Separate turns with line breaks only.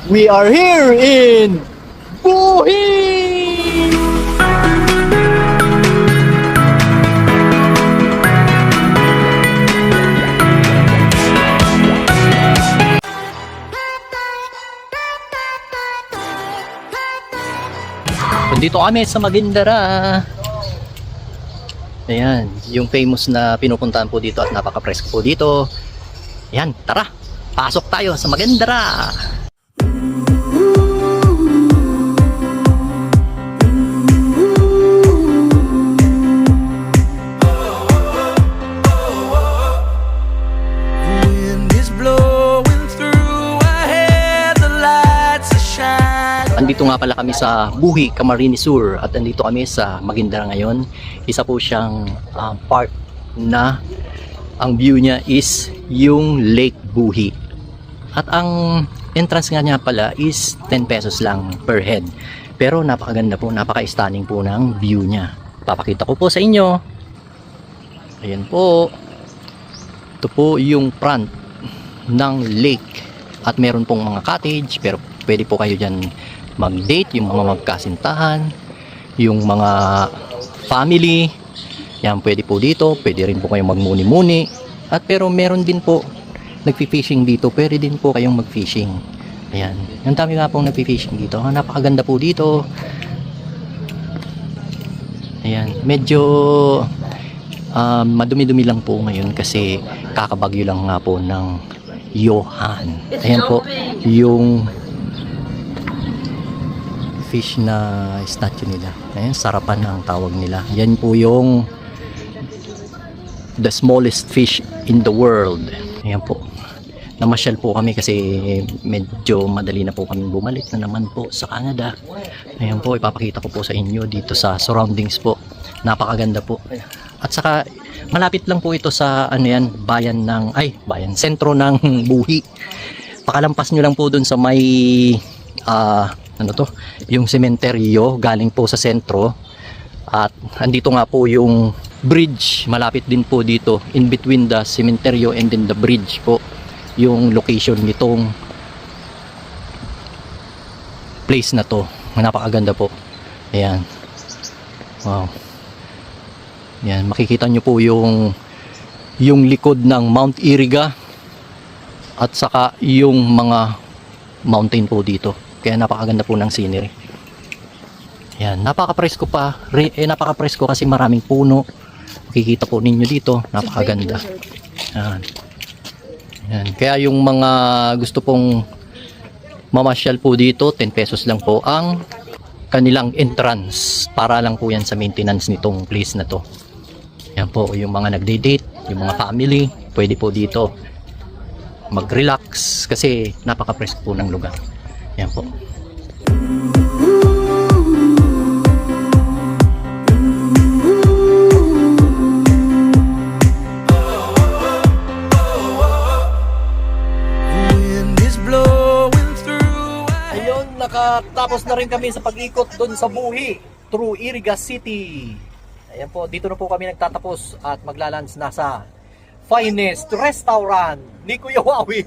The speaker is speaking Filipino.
We are here in Buhi! Dito kami sa Maguindara. Ayan, yung famous na pinupuntahan po dito at napaka-presko po dito. Ayan, tara! Pasok tayo sa Maguindara! Andito nga pala kami sa Buhi, Camarines Sur at andito kami sa Maguindara ngayon. Isa po siyang part na ang view niya is yung Lake Buhi. At ang entrance nga niya pala is 10 pesos lang per head. Pero napakaganda po, napaka-stunning po ng view niya. Papakita ko po sa inyo. Ayan po. Ito po yung front ng lake. At meron pong mga cottage, pero pwede po kayo dyan mag-date, yung mga magkasintahan, yung mga family, yan pwede po dito, pwede rin po kayong magmuni-muni, at pero meron din po nagfi-fishing dito, pwede din po kayong mag-fishing. Ayan, ang dami nga pong nagfi-fishing dito, napakaganda po dito. Ayan, medyo madumi-dumi lang po ngayon kasi kakabagyo lang nga po ng Johan. Ayan po yung fish na statue nila. Ayan, sarapan ang tawag nila. Yan po yung the smallest fish in the world. Ayan po. Namasyal po kami kasi medyo madali na po kami bumalik na naman po sa Canada. Ayan po, ipapakita ko po sa inyo dito sa surroundings po. Napakaganda po. At saka malapit lang po ito sa ano yan, sentro ng Buhi. Pakalampas nyo lang po dun sa may yung sementeryo galing po sa sentro. At andito nga po yung bridge, malapit din po dito in between the sementeryo and then the bridge po yung location nitong place na to. Napakaganda po. Ayan, wow. Yan, makikita nyo po yung likod ng Mount Iriga at saka yung mga mountain po dito. Kaya napakaganda po ng scenery. Yan, napaka-presko pa. Napaka-presko kasi maraming puno. Makikita po ninyo dito, napakaganda. Yan. Yan. Kaya yung mga gusto pong mamasyal po dito, 10 pesos lang po ang kanilang entrance. Para lang po yan sa maintenance nitong place na to. Yan po, yung mga nagde-date, yung mga family, pwede po dito mag-relax kasi napaka-presko po ng lugar. Yan po. Ayun, nakatapos na rin kami sa pag-ikot doon sa Buhi through Iriga City. Ayan po, dito na po kami nagtatapos at maglalunch na sa finest restaurant ni Kuya Wawi.